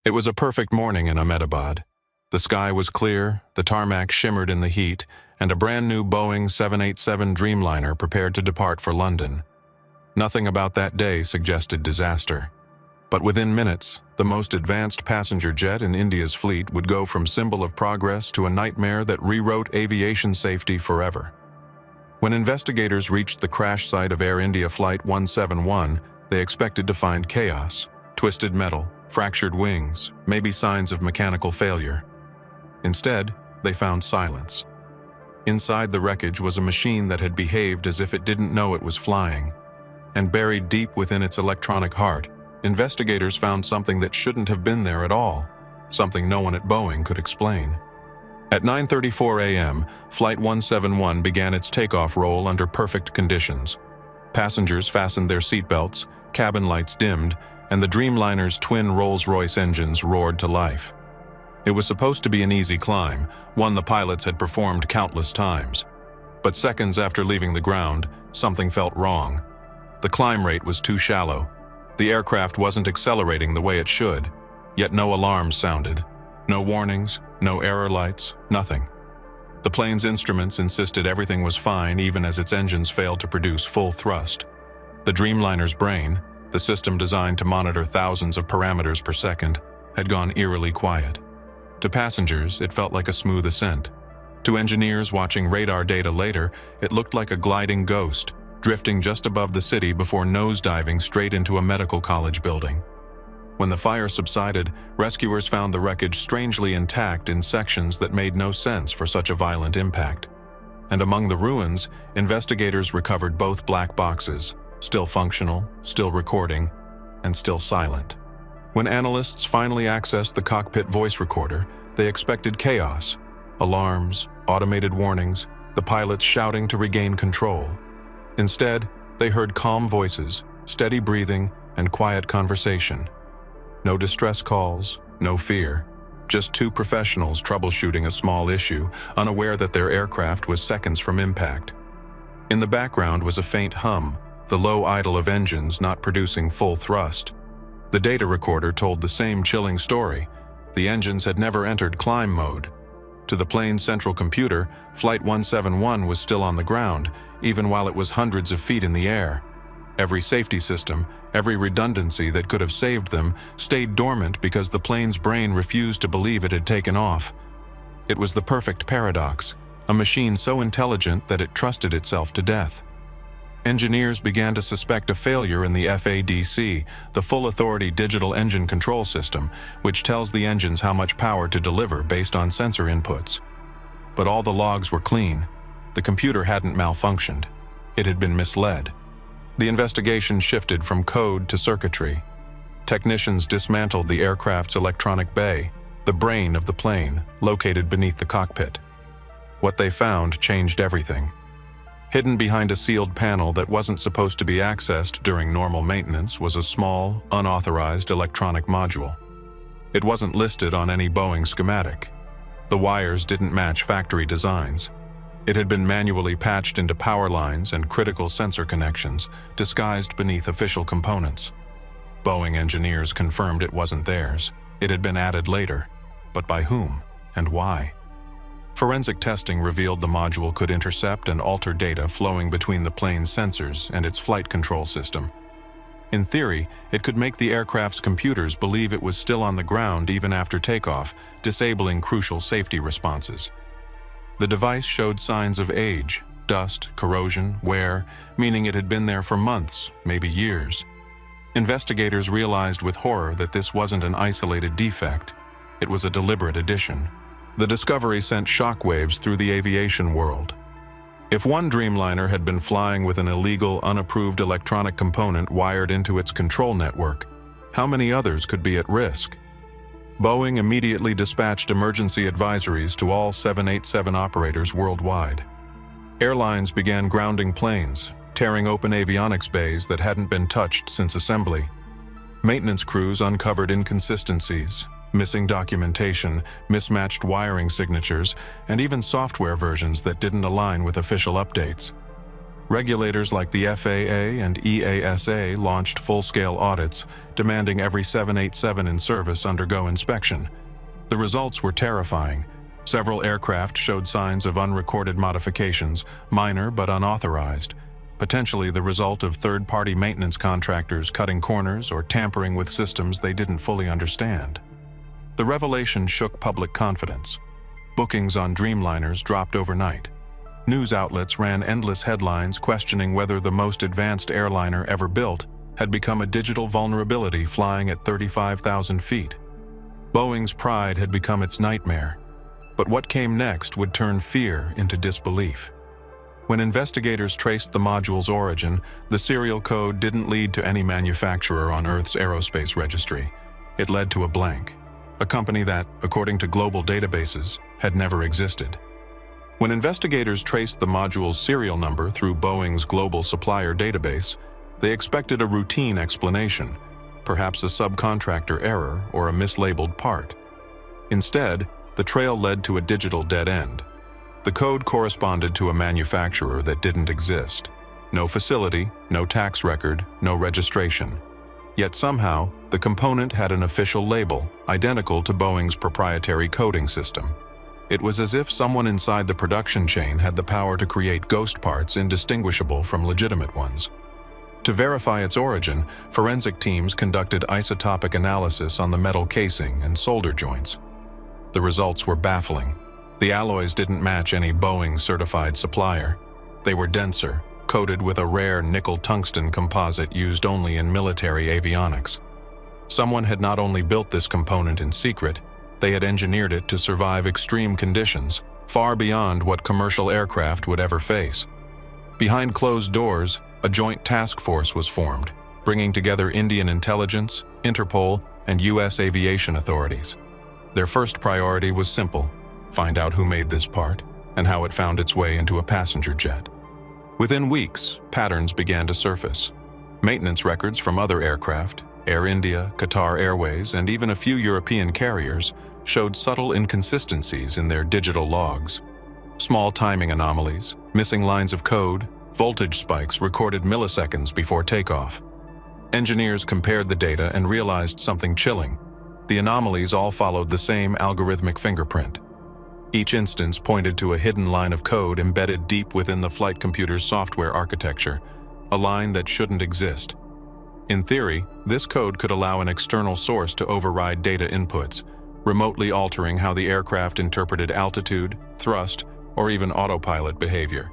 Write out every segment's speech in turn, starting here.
It was a perfect morning in Ahmedabad. The sky was clear, the tarmac shimmered in the heat, and a brand new Boeing 787 Dreamliner prepared to depart for London. Nothing about that day suggested disaster. But within minutes, the most advanced passenger jet in India's fleet would go from symbol of progress to a nightmare that rewrote aviation safety forever. When investigators reached the crash site of Air India Flight 171, they expected to find chaos, twisted metal, fractured wings, maybe signs of mechanical failure. Instead, they found silence. Inside the wreckage was a machine that had behaved as if it didn't know it was flying. And buried deep within its electronic heart, investigators found something that shouldn't have been there at all, something no one at Boeing could explain. At 9:34 a.m., Flight 171 began its takeoff roll under perfect conditions. Passengers fastened their seatbelts, cabin lights dimmed, and the Dreamliner's twin Rolls-Royce engines roared to life. It was supposed to be an easy climb, one the pilots had performed countless times. But seconds after leaving the ground, something felt wrong. The climb rate was too shallow. The aircraft wasn't accelerating the way it should, yet no alarms sounded. No warnings, no error lights, nothing. The plane's instruments insisted everything was fine even as its engines failed to produce full thrust. The Dreamliner's brain, the system designed to monitor thousands of parameters per second, had gone eerily quiet. To passengers, it felt like a smooth ascent. To engineers watching radar data later, it looked like a gliding ghost, drifting just above the city before nosediving straight into a medical college building. When the fire subsided, rescuers found the wreckage strangely intact in sections that made no sense for such a violent impact. And among the ruins, investigators recovered both black boxes, still functional, still recording, and still silent. When analysts finally accessed the cockpit voice recorder, they expected chaos, alarms, automated warnings, the pilots shouting to regain control. Instead, they heard calm voices, steady breathing, and quiet conversation. No distress calls, no fear, just two professionals troubleshooting a small issue, unaware that their aircraft was seconds from impact. In the background was a faint hum, the low idle of engines not producing full thrust. The data recorder told the same chilling story. The engines had never entered climb mode. To the plane's central computer, Flight 171 was still on the ground, even while it was hundreds of feet in the air. Every safety system, every redundancy that could have saved them, stayed dormant because the plane's brain refused to believe it had taken off. It was the perfect paradox, a machine so intelligent that it trusted itself to death. Engineers began to suspect a failure in the FADC, the Full Authority Digital Engine Control System, which tells the engines how much power to deliver based on sensor inputs. But all the logs were clean. The computer hadn't malfunctioned. It had been misled. The investigation shifted from code to circuitry. Technicians dismantled the aircraft's electronic bay, the brain of the plane, located beneath the cockpit. What they found changed everything. Hidden behind a sealed panel that wasn't supposed to be accessed during normal maintenance was a small, unauthorized electronic module. It wasn't listed on any Boeing schematic. The wires didn't match factory designs. It had been manually patched into power lines and critical sensor connections, disguised beneath official components. Boeing engineers confirmed it wasn't theirs. It had been added later. But by whom and why? Forensic testing revealed the module could intercept and alter data flowing between the plane's sensors and its flight control system. In theory, it could make the aircraft's computers believe it was still on the ground even after takeoff, disabling crucial safety responses. The device showed signs of age, dust, corrosion, wear, meaning it had been there for months, maybe years. Investigators realized with horror that this wasn't an isolated defect. It was a deliberate addition. The discovery sent shockwaves through the aviation world. If one Dreamliner had been flying with an illegal, unapproved electronic component wired into its control network, how many others could be at risk? Boeing immediately dispatched emergency advisories to all 787 operators worldwide. Airlines began grounding planes, tearing open avionics bays that hadn't been touched since assembly. Maintenance crews uncovered inconsistencies, missing documentation, mismatched wiring signatures, and even software versions that didn't align with official updates. Regulators like the FAA and EASA launched full-scale audits, demanding every 787 in service undergo inspection. The results were terrifying. Several aircraft showed signs of unrecorded modifications, minor but unauthorized, potentially the result of third-party maintenance contractors cutting corners or tampering with systems they didn't fully understand. The revelation shook public confidence. Bookings on Dreamliners dropped overnight. News outlets ran endless headlines questioning whether the most advanced airliner ever built had become a digital vulnerability flying at 35,000 feet. Boeing's pride had become its nightmare. But what came next would turn fear into disbelief. When investigators traced the module's origin, the serial code didn't lead to any manufacturer on Earth's aerospace registry. It led to a blank, a company that, according to global databases, had never existed. When investigators traced the module's serial number through Boeing's global supplier database, they expected a routine explanation, perhaps a subcontractor error or a mislabeled part. Instead, the trail led to a digital dead end. The code corresponded to a manufacturer that didn't exist. No facility, no tax record, no registration. Yet somehow, the component had an official label, identical to Boeing's proprietary coding system. It was as if someone inside the production chain had the power to create ghost parts indistinguishable from legitimate ones. To verify its origin, forensic teams conducted isotopic analysis on the metal casing and solder joints. The results were baffling. The alloys didn't match any Boeing-certified supplier. They were denser, coated with a rare nickel-tungsten composite used only in military avionics. Someone had not only built this component in secret, they had engineered it to survive extreme conditions, far beyond what commercial aircraft would ever face. Behind closed doors, a joint task force was formed, bringing together Indian intelligence, Interpol, and U.S. aviation authorities. Their first priority was simple: find out who made this part and how it found its way into a passenger jet. Within weeks, patterns began to surface. Maintenance records from other aircraft, Air India, Qatar Airways, and even a few European carriers showed subtle inconsistencies in their digital logs. Small timing anomalies, missing lines of code, voltage spikes recorded milliseconds before takeoff. Engineers compared the data and realized something chilling. The anomalies all followed the same algorithmic fingerprint. Each instance pointed to a hidden line of code embedded deep within the flight computer's software architecture, a line that shouldn't exist. In theory, this code could allow an external source to override data inputs, remotely altering how the aircraft interpreted altitude, thrust, or even autopilot behavior.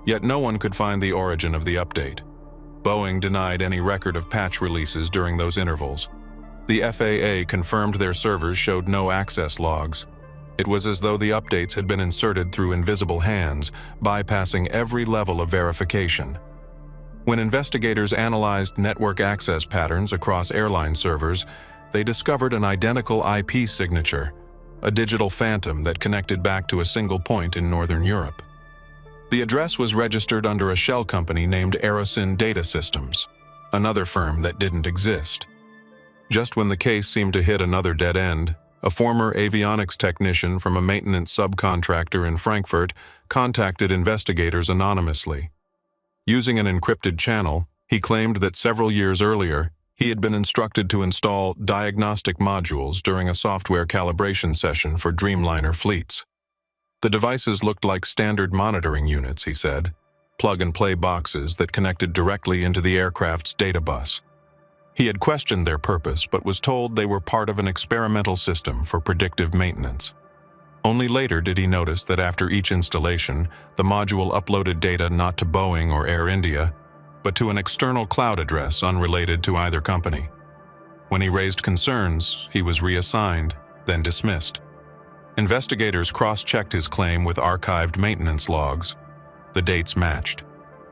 Yet no one could find the origin of the update. Boeing denied any record of patch releases during those intervals. The FAA confirmed their servers showed no access logs. It was as though the updates had been inserted through invisible hands, bypassing every level of verification. When investigators analyzed network access patterns across airline servers, they discovered an identical IP signature, a digital phantom that connected back to a single point in Northern Europe. The address was registered under a shell company named Aerosyn Data Systems, another firm that didn't exist. Just when the case seemed to hit another dead end, a former avionics technician from a maintenance subcontractor in Frankfurt contacted investigators anonymously. Using an encrypted channel, he claimed that several years earlier, he had been instructed to install diagnostic modules during a software calibration session for Dreamliner fleets. The devices looked like standard monitoring units, he said, plug-and-play boxes that connected directly into the aircraft's data bus. He had questioned their purpose, but was told they were part of an experimental system for predictive maintenance. Only later did he notice that after each installation, the module uploaded data not to Boeing or Air India, but to an external cloud address unrelated to either company. When he raised concerns, he was reassigned, then dismissed. Investigators cross-checked his claim with archived maintenance logs. The dates matched.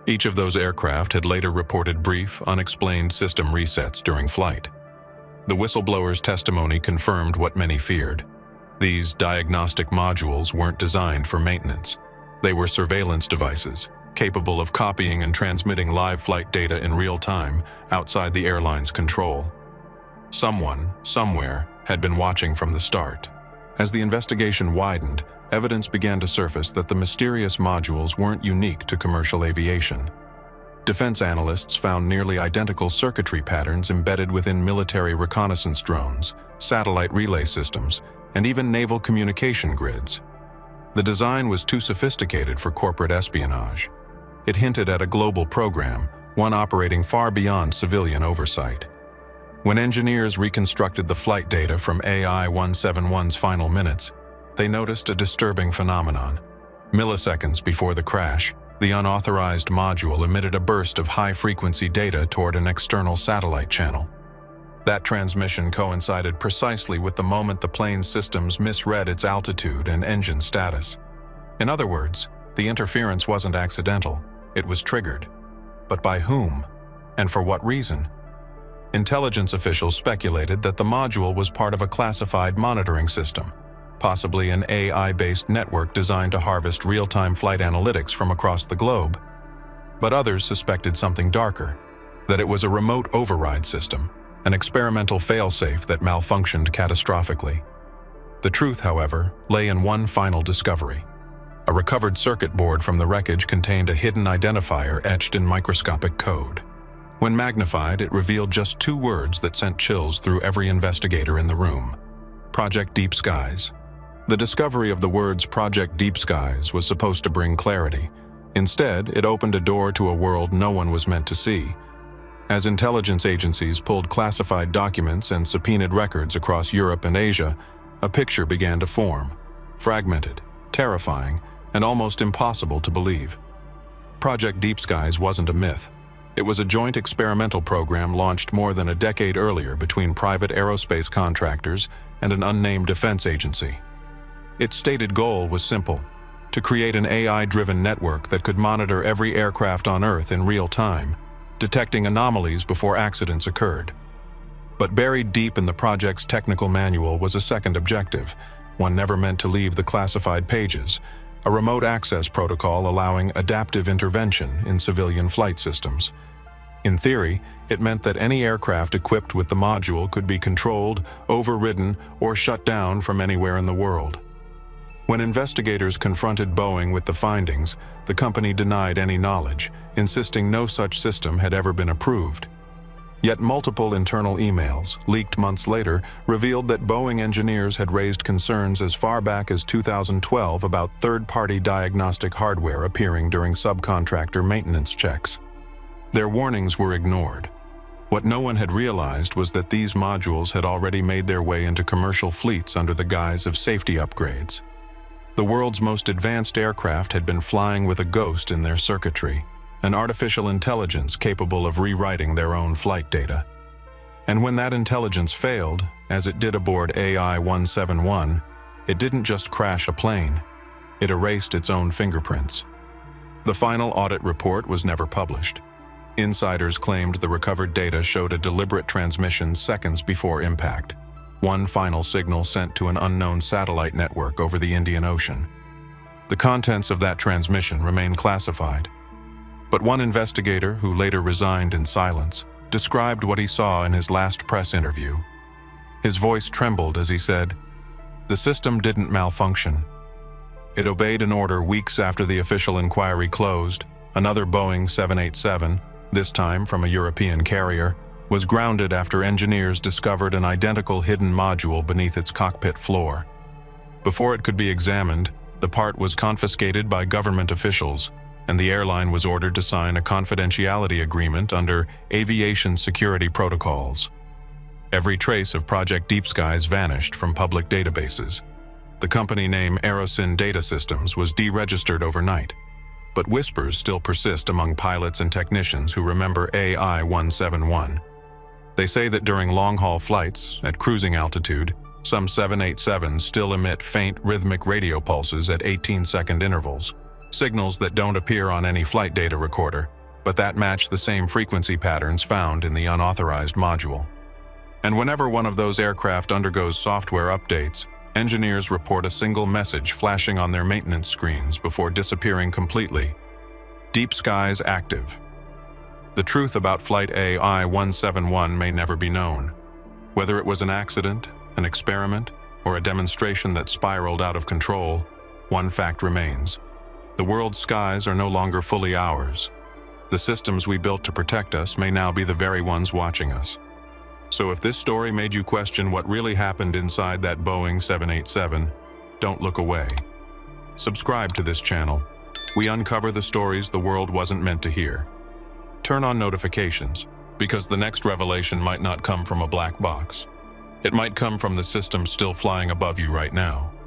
Each of those aircraft had later reported brief, unexplained system resets during flight. The whistleblower's testimony confirmed what many feared. These diagnostic modules weren't designed for maintenance. They were surveillance devices, capable of copying and transmitting live flight data in real time outside the airline's control. Someone, somewhere, had been watching from the start, As the investigation widened, evidence began to surface that the mysterious modules weren't unique to commercial aviation. Defense analysts found nearly identical circuitry patterns embedded within military reconnaissance drones, satellite relay systems, and even naval communication grids. The design was too sophisticated for corporate espionage. It hinted at a global program, one operating far beyond civilian oversight. When engineers reconstructed the flight data from AI-171's final minutes, they noticed a disturbing phenomenon. Milliseconds before the crash, the unauthorized module emitted a burst of high-frequency data toward an external satellite channel. That transmission coincided precisely with the moment the plane's systems misread its altitude and engine status. In other words, the interference wasn't accidental, it was triggered. But by whom? And for what reason? Intelligence officials speculated that the module was part of a classified monitoring system, possibly an AI-based network designed to harvest real-time flight analytics from across the globe. But others suspected something darker, that it was a remote override system, an experimental failsafe that malfunctioned catastrophically. The truth, however, lay in one final discovery. A recovered circuit board from the wreckage contained a hidden identifier etched in microscopic code. When magnified, it revealed just 2 words that sent chills through every investigator in the room: Project Deep Skies. The discovery of the words Project Deep Skies was supposed to bring clarity. Instead, it opened a door to a world no one was meant to see. As intelligence agencies pulled classified documents and subpoenaed records across Europe and Asia, a picture began to form, fragmented, terrifying, and almost impossible to believe. Project Deep Skies wasn't a myth. It was a joint experimental program launched more than a decade earlier between private aerospace contractors and an unnamed defense agency. Its stated goal was simple: to create an AI-driven network that could monitor every aircraft on Earth in real time, detecting anomalies before accidents occurred. But buried deep in the project's technical manual was a second objective, one never meant to leave the classified pages: a remote access protocol allowing adaptive intervention in civilian flight systems. In theory, it meant that any aircraft equipped with the module could be controlled, overridden, or shut down from anywhere in the world. When investigators confronted Boeing with the findings, the company denied any knowledge, insisting no such system had ever been approved. Yet multiple internal emails, leaked months later, revealed that Boeing engineers had raised concerns as far back as 2012 about third-party diagnostic hardware appearing during subcontractor maintenance checks. Their warnings were ignored. What no one had realized was that these modules had already made their way into commercial fleets under the guise of safety upgrades. The world's most advanced aircraft had been flying with a ghost in their circuitry, an artificial intelligence capable of rewriting their own flight data. And when that intelligence failed, as it did aboard AI-171, it didn't just crash a plane, it erased its own fingerprints. The final audit report was never published. Insiders claimed the recovered data showed a deliberate transmission seconds before impact, one final signal sent to an unknown satellite network over the Indian Ocean. The contents of that transmission remain classified, but one investigator, who later resigned in silence, described what he saw in his last press interview. His voice trembled as he said, "The system didn't malfunction. It obeyed an order weeks after the official inquiry closed. Another Boeing 787, this time from a European carrier, was grounded after engineers discovered an identical hidden module beneath its cockpit floor. Before it could be examined, the part was confiscated by government officials, and the airline was ordered to sign a confidentiality agreement under aviation security protocols. Every trace of Project Deep Skies vanished from public databases. The company name Aerosyn Data Systems was deregistered overnight, but whispers still persist among pilots and technicians who remember AI-171. They say that during long-haul flights, at cruising altitude, some 787s still emit faint rhythmic radio pulses at 18-second intervals, signals that don't appear on any flight data recorder, but that match the same frequency patterns found in the unauthorized module. And whenever one of those aircraft undergoes software updates, engineers report a single message flashing on their maintenance screens before disappearing completely: Deep Skies active. The truth about Flight AI-171 may never be known. Whether it was an accident, an experiment, or a demonstration that spiraled out of control, one fact remains. The world's skies are no longer fully ours. The systems we built to protect us may now be the very ones watching us. So if this story made you question what really happened inside that Boeing 787, don't look away. Subscribe to this channel. We uncover the stories the world wasn't meant to hear. Turn on notifications, because the next revelation might not come from a black box. It might come from the system still flying above you right now.